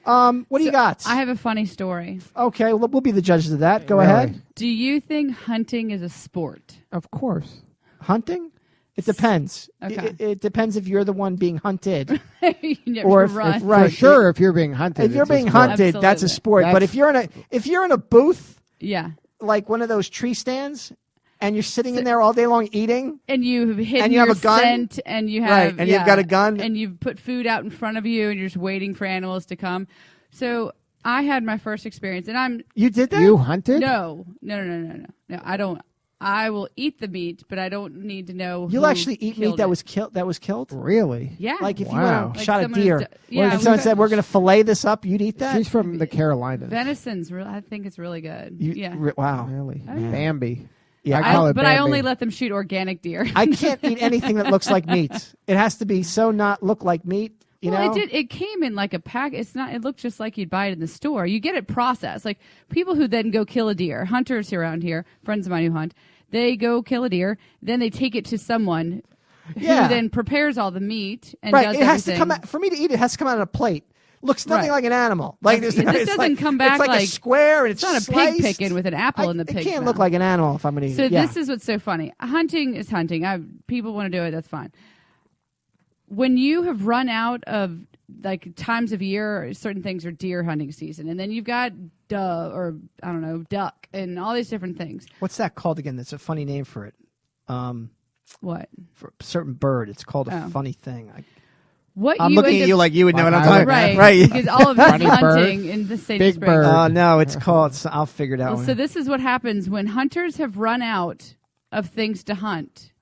what do you got? I have a funny story. Okay, we'll be the judges of that. Go Really? ahead. Do you think hunting is a sport? Of course. Hunting? It depends. Okay. It depends if you're the one being hunted. You never Or if- run. if- right. For sure, if you're being hunted. If you're it's a being sport. hunted, that's a Absolutely. sport. But if you're in a booth, Yeah. like one of those tree stands, and you're sitting in there all day long eating, And you've hidden And you have your a gun? scent, and you have Right, and you've got a gun? and you've put food out in front of you, and you're just waiting for animals to come. So I had my first experience, and you did that? You hunted? no, I don't. I will eat the meat, but I don't need to know. You'll who actually eat meat killed that it. was killed. That was killed. Really? Yeah. Like if you Wow. went out and Like shot a someone deer, who's yeah, and someone said we're going to fillet this up, you'd eat that. She's from the Carolinas. Venison's. I think it's really good. Wow. Really? Oh, yeah. Bambi. Yeah. I call it But I Bambi. only let them shoot organic deer. I can't eat anything that looks like meat. It has to be so not look like meat. You Well, know. it did. It came in like a pack. It's not. It looked just like you'd buy it in the store. You get it processed. Like people who then go kill a deer. Hunters around here, friends of mine who hunt, they go kill a deer. Then they take it to someone Yeah. who then prepares all the meat and Right. does It has to everything. come out, for me to eat. It has to come out on a plate. Looks nothing Right. like an animal. Like This it's doesn't like, come back It's like a like- square, and it's It's not a sliced. pig picking with an apple in the It pig's can't mouth. look like an animal if I'm going to eat So it. Yeah. this is what's so funny. Hunting is hunting. People want to do it. That's fine. When you have run out of like times of year, certain things are deer hunting season, and then you've got duck, and all these different things. What's that called again? That's a funny name for it. What? For a certain bird, it's called a Oh. funny thing. What I'm you looking end at up- you like you would know what I'm Right. talking right? about. Right. Because all of it's Funny bird. hunting in the State Big Springs. bird. No, it's called. I'll figure it out. Well, so this is what happens when hunters have run out of things to hunt.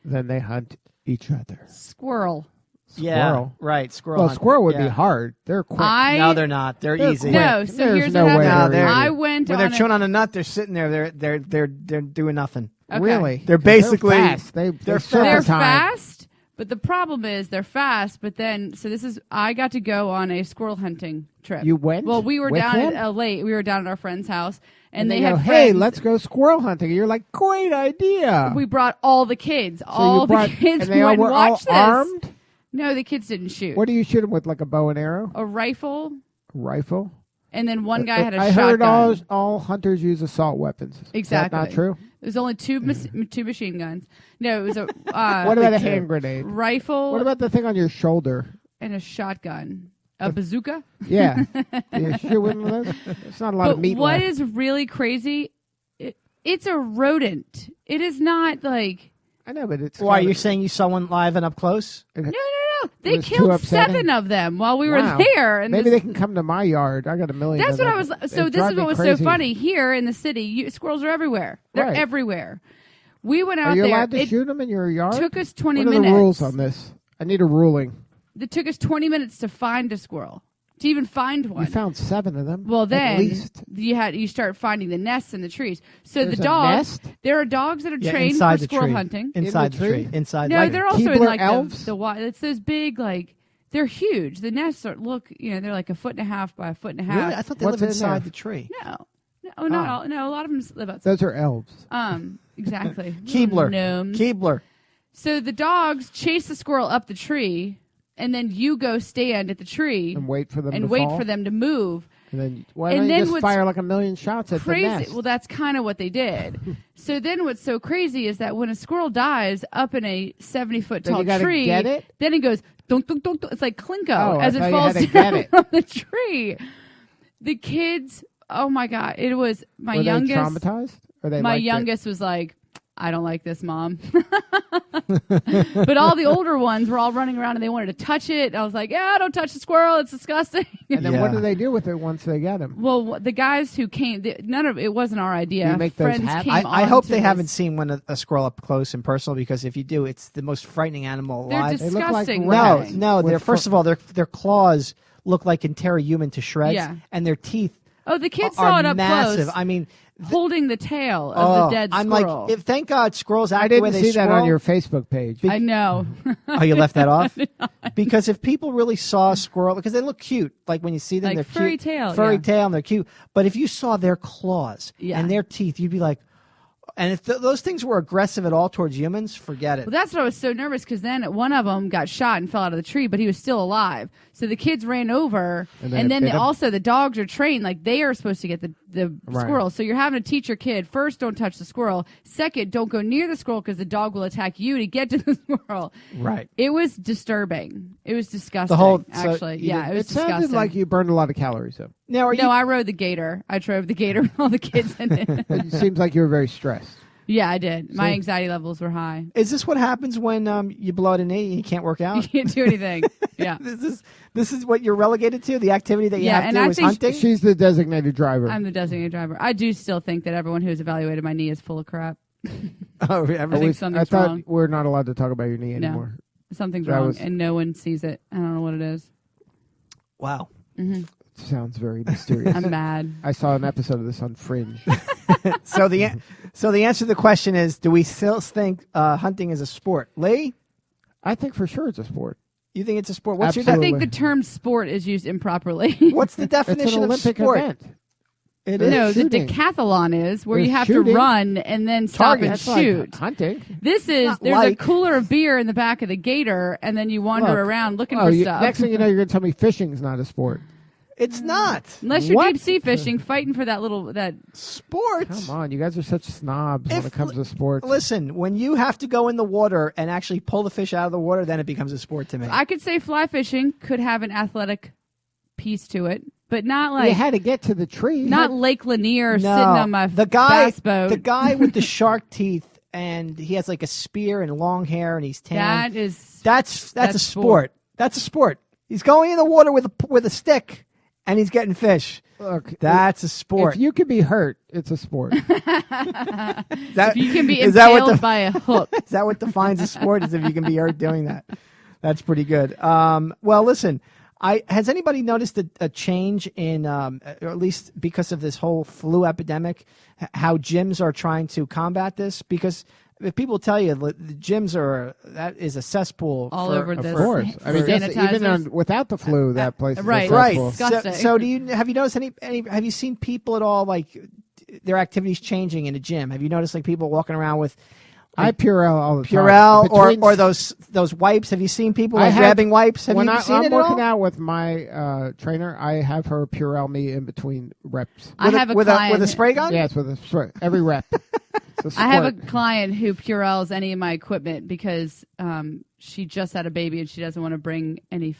Then they hunt each other. Squirrel. yeah, Squirrel. right. Squirrel. Well, hunt. squirrel would Yeah. be hard. They're quick. No, they're not. They're easy. quick. No, so There's here's no what way happened. they're- I went When on they're chewing on a nut, they're sitting there. They're doing nothing. Okay. Really? They're 'Cause basically- fast. they're They're fast. They're time. fast, But the problem is they're fast, but then, I got to go on a squirrel hunting trip. You went? Well, we were with down them? at late. We were down at our friend's house, and they go, had hey, friends. let's go squirrel hunting. And you're like, great idea. We brought all the kids. And Kids they all went were and all watched this. armed? No, the kids didn't shoot. What do you shoot them with, like a bow and arrow? A rifle, Rifle? and then one guy had a I shotgun. heard all hunters use assault weapons. Exactly. Is that not true? It was only two machine guns. No, it was a What about a hand grenade? rifle What about the thing on your shoulder? and a shotgun. A bazooka? Yeah. You shoot with those? It's not a lot of But meat what left. is really crazy, it's a rodent. It is not like... I know, but it's... Why, you're saying you saw one live and up close? No. It They was too killed upsetting? 7 of them while we Wow. were there. And Maybe this- they can come to my yard. I got a million That's of what I them. was... So It this drive is me what was crazy. so funny. Here in the city, squirrels are everywhere. They're Right. everywhere. We went out Are you there. allowed to It shoot them in your yard? took us 20 what are minutes. the rules on this? I need a ruling. It took us 20 minutes to find a squirrel. To even find one. You found 7 of them. Well, at then least. you start finding the nests in the trees. So There's the a dogs, nest? there are dogs that are Yeah, trained inside for the squirrel tree. hunting. Inside the the tree? tree. Inside. No, like, they're also in Keebler like elves? the it's those big they're huge. The nests are they're like 1.5 by 1.5 feet. really? I thought they What's live in there? inside the tree. No, not all. No, a lot of them live outside. Those are elves. Exactly. Keebler. Gnomes. Keebler. So the dogs chase the squirrel up the tree, and then you go stand at the tree And wait for them to and wait fall? for them to move. And then why And don't then you just what's fire like a million shots at the Crazy. nest? Well, that's kind of what they did. So then what's so crazy is that when a squirrel dies up in a 70-foot Then tall you gotta tree, get it? then it goes dunk, dunk, dunk, dunk. It's like Klinko Oh, I as it thought you falls had to down get it. from the tree. The kids, oh my God, it was my Were youngest. they traumatized? Or they My liked it? youngest was like, I don't like this, Mom. But all the older ones were all running around and they wanted to touch it. I was like, yeah, don't touch the squirrel. It's disgusting. And then what Yeah. do they do with it once they get him? Well, the guys who came, none of it wasn't our idea. You make those Friends hats? came I on hope to they this. haven't seen a squirrel up close and personal, because if you do, it's the most frightening animal They're alive. They look like disgusting. rats. looking. No, With they're first of all, their claws look like can tear a human to shreds, Yeah. and their teeth Oh, the kids are saw it up massive. close, I mean, holding the tail of the dead I'm squirrel. like, thank God squirrels act I the way didn't they see that squirrel. on your Facebook page. I know. Oh, you left that off? Because if people really saw a squirrel, because they look cute, like when you see them, Like they're furry cute. tail, Furry yeah. tail, and they're cute. But if you saw their claws Yeah. and their teeth, you'd be like, and if those things were aggressive at all towards humans, forget it. Well, that's what I was so nervous because then one of them got shot and fell out of the tree, but he was still alive. So the kids ran over, And and then it then bit him? also the dogs are trained like they are supposed to get the Right. squirrel. So you're having to teach your kid first, don't touch the squirrel. Second, don't go near the squirrel because the dog will attack you to get to the squirrel. Right. It was disturbing. It was disgusting. The whole- so actually, you yeah, did- it was It sounded disgusting. like you burned a lot of calories, though. Now, are No, you? I rode the gator. I drove the gator with all the kids in it. It seems like you were very stressed. Yeah, I did. My See? anxiety levels were high. Is this what happens when you blow out a knee and you can't work You out? can't do anything. Yeah. This is what you're relegated to. The activity that you Yeah, have and to I do is think hunting. She's the designated driver. I'm the designated driver. I do still think that everyone who has evaluated my knee is full of crap. Oh, I everything. think something's I thought wrong. we're not allowed to talk about your knee No. anymore. Something's That wrong, was- and no one sees it. I don't know what it is. Wow. Sounds very mysterious. I'm mad. I saw an episode of this on Fringe. So the answer to the question is: do we still think hunting is a sport? Lee, I think for sure it's a sport. you think it's a sport? What's I Absolutely. think the term sport is used improperly. your what's the It's an definition of Olympic sport? event. It There's is. No, the shooting. decathlon is where There's you have shooting. to run and then stop and That's like shoot. hunting. This is not there's like- a cooler of beer in the back of the gator, and then you wander Look. around looking Oh, for you, stuff. next thing you know, you're going to tell me fishing's not a sport. It's not Unless you're What? deep sea fishing, fighting for that. sports. Come on, you guys are such snobs when If- it comes to sports. Listen, when you have to go in the water and actually pull the fish out of the water, then it becomes a sport to me. I could say fly fishing could have an athletic piece to it, but not like you had to get to the tree. not Lake Lanier sitting on my the guy, bass boat. the guy with the shark teeth, and he has like a spear and long hair, and he's tan. that is That's a that's sport. That's a sport. He's going in the water with a stick, and he's getting fish. Look, That's a sport. if you could be hurt, it's a sport. That- if you can be is that what impaled by a hook. Is that what defines a sport? Is if you can be hurt doing that. That's pretty good. Well, listen. Has anybody noticed a change in, or at least because of this whole flu epidemic, how gyms are trying to combat this? Because If people tell you the gyms that is a cesspool All for, over Of this. course. I mean, just even without the flu, that place is Right. a right. cesspool. Disgusting. So have you noticed any? Have you seen people at all like their activities changing in a gym? Have you noticed like people walking around with I Purell all the Purell time. or those wipes? Have you seen people I like have- grabbing wipes? Have when you seen I'm it at working all? out with my trainer, I have her Purell me in between reps. I have a with client a spray gun. Yes, with every rep. It's a I have a squirt. client who Purells any of my equipment because she just had a baby and she doesn't want to bring any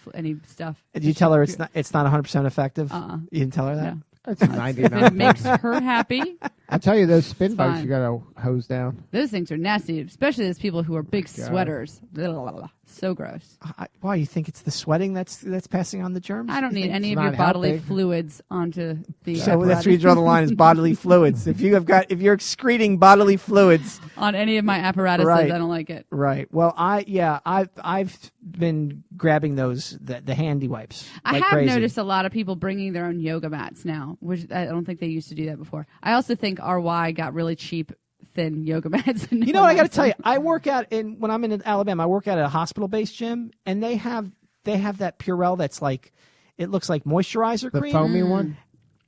stuff. Did you tell her it's not 100% effective? Uh-uh. You didn't tell her that. No. It's If 99. it makes her happy. I tell you, those spin It's bikes fine. you got to hose down. Those things are nasty, especially those people who are big God. sweaters. Blah. So gross. Why you think it's the sweating that's passing on the germs? I don't need any It's of your not bodily healthy. fluids onto the So that's where you apparatus. draw the line is bodily fluids. If you're excreting bodily fluids, on any of my apparatuses. Right. I don't like it. right? Well, I've been grabbing those the handy wipes. I like have crazy. noticed a lot of people bringing their own yoga mats now, which I don't think they used to do that before. I also think RY got really cheap, thin yoga mats. You know what I got to tell you? I work out when I'm in Alabama. I work out at a hospital-based gym, and they have that Purell that's like it looks like moisturizer The cream. foamy one?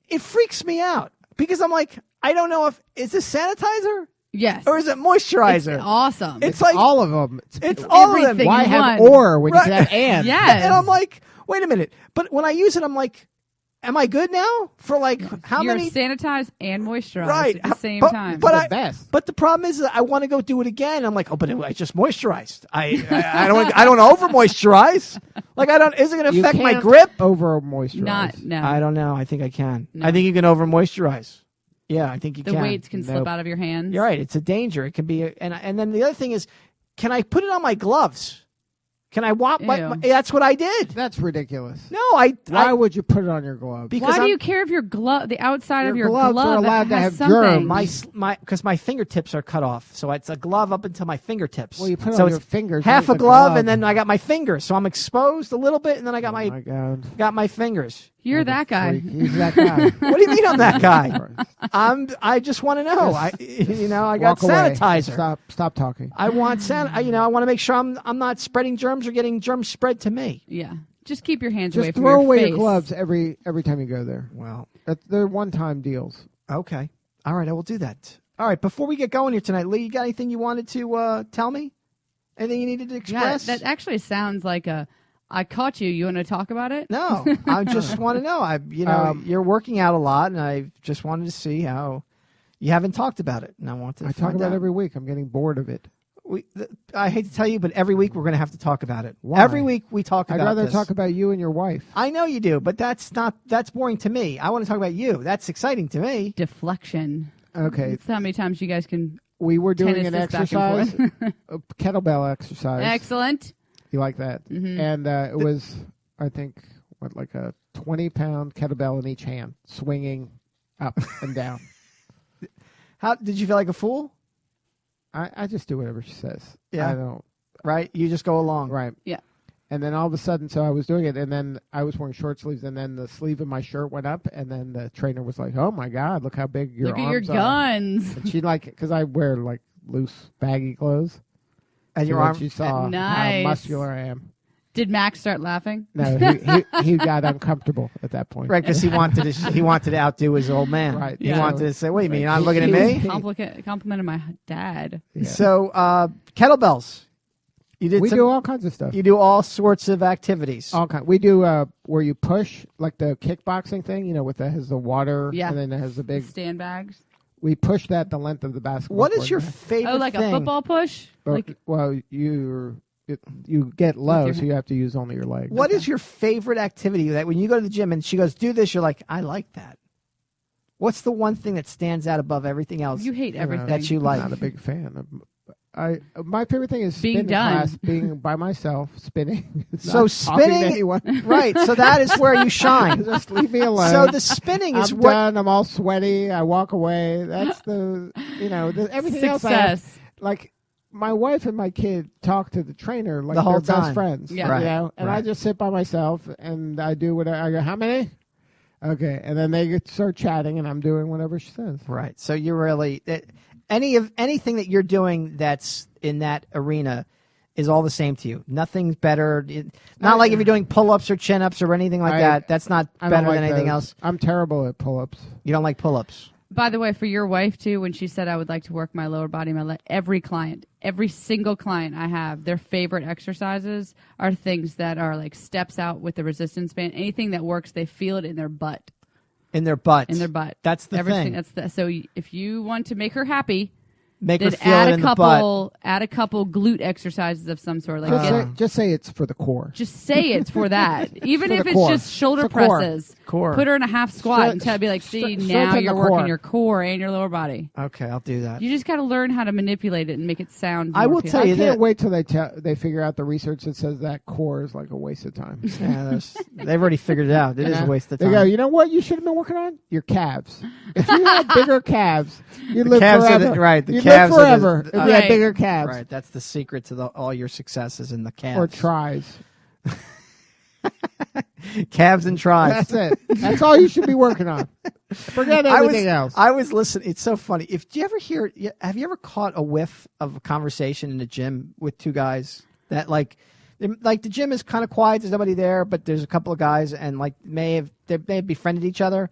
It freaks me out because I'm like, I don't know if is this sanitizer Yes. or is it moisturizer? It's awesome. It's like all of them. it's all of them. everything. Why in have one. or when Right. you can have and? Yes. And I'm like, wait a minute. But when I use it, I'm like, am I good now for like how You're many? sanitized and moisturized Right. at the same But- time. but The best. But the problem is that I want to go do it again. I'm like, oh, but I just moisturized. I don't over moisturize. Like is it going to You affect my can't grip? over moisturize. no. I don't know. I think I can. No. I think you can over moisturize. Yeah, I think you the can. weights can slip Nope. out of your hands. You're right. It's a danger. It can be, and then the other thing is, can I put it on my gloves? Can I walk? Ew. That's what I did. That's ridiculous. No, Why would you put it on your glove? because Why do I'm- you care if your glove, the outside Your of your gloves glove are allowed to has have something? germs. because my fingertips are cut off, so it's a glove up until my fingertips. Well, you put it so on it's your fingers. half not a the glove, and then I got my fingers, so I'm exposed a little bit, and then I got Oh my God. got my fingers. You're that guy. Freak. He's that guy. What do you mean I'm that guy? I just want to know. I got Walk away. sanitizer. Stop talking. I want I want to make sure I'm not spreading germs or getting germs spread to me. Yeah. Just keep your hands away Just from throw your away face. your gloves every time you go there. Well, They're one-time deals. okay. All right, I will do that. All right, before we get going here tonight, Lee, you got anything you wanted to tell me? Anything you needed to Yeah, express? that actually sounds like I caught you. You want to talk about it? No, I just want to know. You're working out a lot, and I just wanted to see how you haven't talked about it, and I want to. I talk find about out. it every week. I'm getting bored of it. I hate to tell you, but every week we're going to have to talk about it. Why? Every week we talk I'd about rather this. talk about you and your wife. I know you do, but that's boring to me. I want to talk about you. That's exciting to me. Deflection. Okay. That's how many times you guys can. We were doing Tennis an this back and exercise, a kettlebell exercise. Excellent. You like that? Mhm. And it was, I think, like a 20-pound kettlebell in each hand, swinging up and down. How did you feel like a fool? I just do whatever she says. Yeah. I don't. Right? You just go along. Right. Yeah. And then all of a sudden, so I was doing it, and then I was wearing short sleeves, and then the sleeve of my shirt went up, and then the trainer was like, "Oh my God, look how big your Look at your arms are." guns. And she because I wear like loose, baggy clothes, And your when arm. she saw Nice. how muscular I am. Did Max start laughing? No, he got uncomfortable at that point. Right, because he wanted to outdo his old man. Right. He Yeah. wanted to say, "Wait a minute, you're not looking at me." Complimented my dad. Yeah. So kettlebells. You did. We do all kinds of stuff. You do all sorts of activities. All kind. We do where you push, like the kickboxing thing, with has the water, Yeah. and then it has the big. Stand bags. We push that the length of the basketball. What is court. your favorite Oh, like thing? a football push? Well, you get low, your so you have to use only your legs. What is your favorite activity that when you go to the gym and she goes, "Do this," you're like, "I like that." What's the one thing that stands out above everything else? You hate everything. that you I'm like. not a big fan of. My favorite thing is Being spinning done. class, being by myself, spinning. So not talking to spinning- anyone. Right. So that is where you shine. Just leave me alone. So the spinning is I'm what. done. I'm all sweaty. I walk away. That's everything else. Success. Like my wife and my kid talk to the trainer like The whole they're time. best friends. Yeah. Right. And I Right. just sit by myself and I do whatever. I go, how many? Okay, and then they start chatting, and I'm doing whatever she says. Right. So you're really. anything that you're doing that's in that arena is all the same to you. Nothing's better. Not like if you're doing pull-ups or chin-ups or anything like that. That's not better than anything else. I'm terrible at pull-ups. You don't like pull-ups. By the way, for your wife too, when she said I would like to work my lower body, every client, every single client I have, their favorite exercises are things that are like steps out with the resistance band. Anything that works, they feel it in their butt. In their butt. In their butt. That's the thing. So if you want to make her happy, make her feel it in the butt. Add a couple glute exercises of some sort. Like just say it's for the core. Just say it's for that. Even if it's core. just shoulder presses. Core. Put her in a half squat and be like, see, now you're working your core and your lower body. Okay, I'll do that. You just got to learn how to manipulate it and make it sound more I will tell you I can't wait till they figure out the research that says that core is like a waste of time. Yeah, they've already figured it out. It is a waste of time. They go, you know what you should have been working on? Your calves. If you had bigger calves, you'd live forever. Right, the you'd calves live forever if you had bigger calves. Right, that's the secret to all your successes in the calves. Or tries. Calves and tries. That's it. That's all you should be working on. Forget everything else. I was listening. It's so funny. Have you ever caught a whiff of a conversation in the gym with two guys that like the gym is kind of quiet. There's nobody there, but there's a couple of guys and like they may have befriended each other.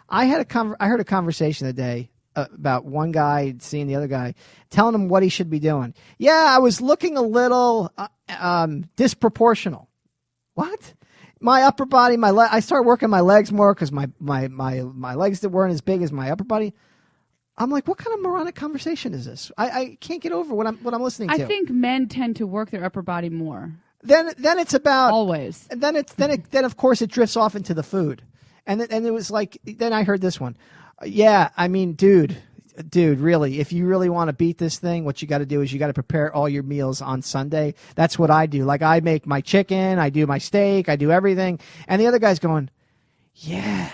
I heard a conversation today about one guy seeing the other guy, telling him what he should be doing. Yeah, I was looking a little disproportional. What? My upper body, I started working my legs more because my legs that weren't as big as my upper body. I'm like, what kind of moronic conversation is this? I can't get over what I'm listening to. I think men tend to work their upper body more. Then it's about always. And then of course it drifts off into the food, and it was like then I heard this one. Yeah, I mean, dude, really, if you really want to beat this thing, what you got to do is you got to prepare all your meals on Sunday. That's what I do. Like I make my chicken, I do my steak, I do everything. And the other guy's going, yeah,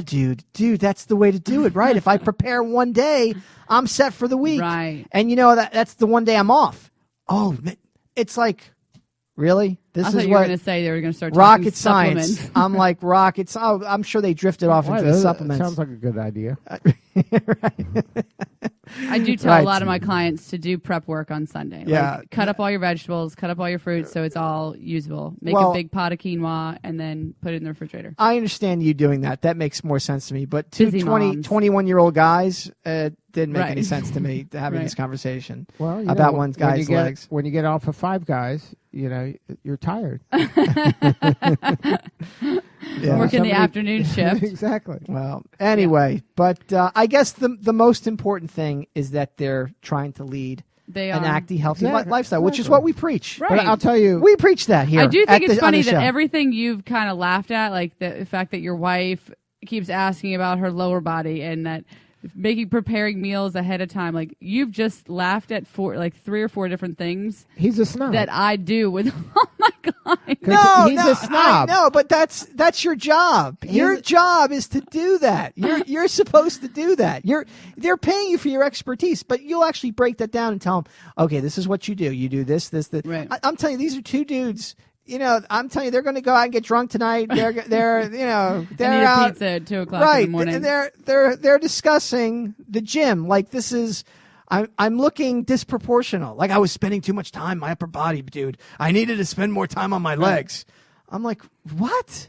dude, that's the way to do it, right? If I prepare one day, I'm set for the week. Right. And that's the one day I'm off. Oh, it's like, really? I thought you were going to say they were going to start rocket talking science. I'm like rocket. Oh, I'm sure they drifted off into the supplements. Sounds like a good idea. I do tell a lot of my clients to do prep work on Sunday. Yeah. Like, cut up all your vegetables, cut up all your fruits so it's all usable. Make a big pot of quinoa and then put it in the refrigerator. I understand you doing that. That makes more sense to me. But two 21-year-old guys didn't make any sense to me having this conversation about one guy's legs. When you get off of Five Guys, you're tired. Working the afternoon shift. Exactly. Well, anyway, but I guess the most important thing is that they're trying to lead an active, healthy lifestyle, which is what we preach. Right. But I'll tell you, we preach that here. I do think it's funny that show. everything you've kind of laughed at, like the fact that your wife keeps asking about her lower body and that preparing meals ahead of time, like you've just laughed at 3 or 4 different things. He's a snob that I do with all my clients. He's a snob. No, but that's your job. Your job is to do that. You're supposed to do that. They're paying you for your expertise, but you'll actually break that down and tell them, okay, this is what you do. You do this. Right. I'm telling you, these are two dudes. I'm telling you, they're going to go out and get drunk tonight. They're out pizza at 2:00 in the morning. And they're discussing the gym. Like this is, I'm looking disproportional. Like I was spending too much time my upper body, dude. I needed to spend more time on my legs. I'm like, what?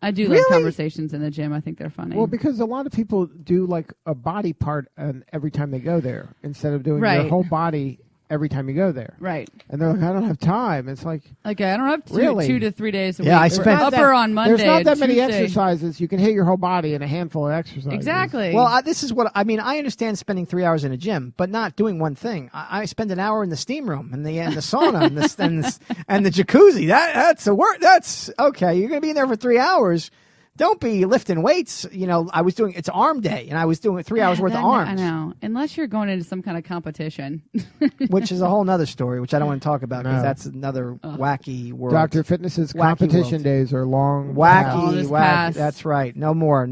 I do love conversations in the gym. I think they're funny. Well, because a lot of people do like a body part every time they go there instead of doing their whole body every time you go there. Right. And they're like, I don't have time. It's like, okay, I don't have 2 to 3 days a week. I spent upper on Monday. There's not that many Tuesday. exercises. You can hit your whole body in a handful of exercises. Exactly. Well, this is what I mean. I understand spending 3 hours in a gym, but not doing one thing. I spend an hour in the steam room and the sauna and the jacuzzi. That's a work. That's okay. You're going to be in there for 3 hours. Don't be lifting weights. It's arm day, and I was doing 3 hours worth of arms. I know. Unless you're going into some kind of competition. Which is a whole nother story, which I don't want to talk about because that's another wacky world. Dr. Fitness's competition days are long. Wacky. That's right. No more.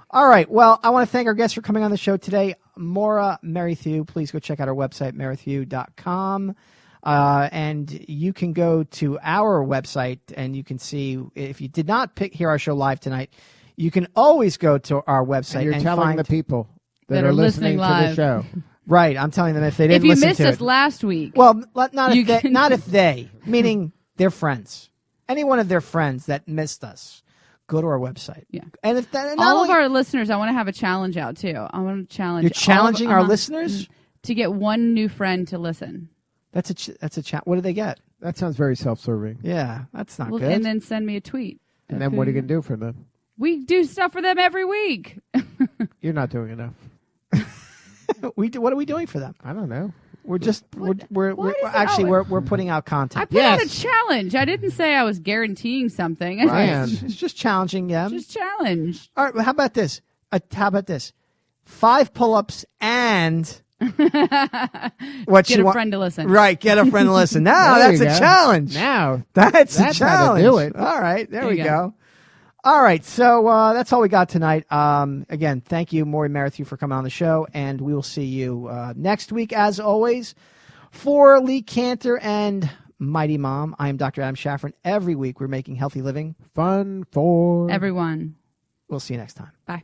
All right. Well, I want to thank our guests for coming on the show today. Moira Merrithew. Please go check out our website, merrithew.com. And you can go to our website and you can see, if you did not hear our show live tonight, you can always go to our website and you're telling the people. that are listening to the live. show. Right. I'm telling them if they If didn't you listen missed to us it. last week, Well, not You if they, can- not if they, meaning their friends. Any one of their friends that missed us, go to our website. Yeah. And if that, all of our listeners, I want to have a challenge out too. I want to challenge. You're challenging all of- our listeners to get one new friend to listen. That's a What do they get? That sounds very self-serving. Yeah, that's not Well, good. and then send me a tweet. And then what are you going to do for them? We do stuff for them every week. You're not doing enough. What are we doing for them? I don't know. We're just we're Why does it actually always- we're putting out content. I put out a Yes. challenge. I didn't say I was guaranteeing something. Right. It's just challenging them. Just challenge. All right, well, how about this? 5 pull-ups and what Get you a want? friend to listen. Right, get a friend to listen. Now There that's you a go. challenge. Now, That's a That's how to challenge. do it. All right, there we you go. go. All right, so that's all we got tonight. Again, thank you, Moira Merrithew, for coming on the show, and we will see you next week, as always. For Lee Cantor and Mighty Mom, I am Dr. Adam Shaffron. Every week, we're making healthy living. fun for Everyone. We'll see you next time. Bye.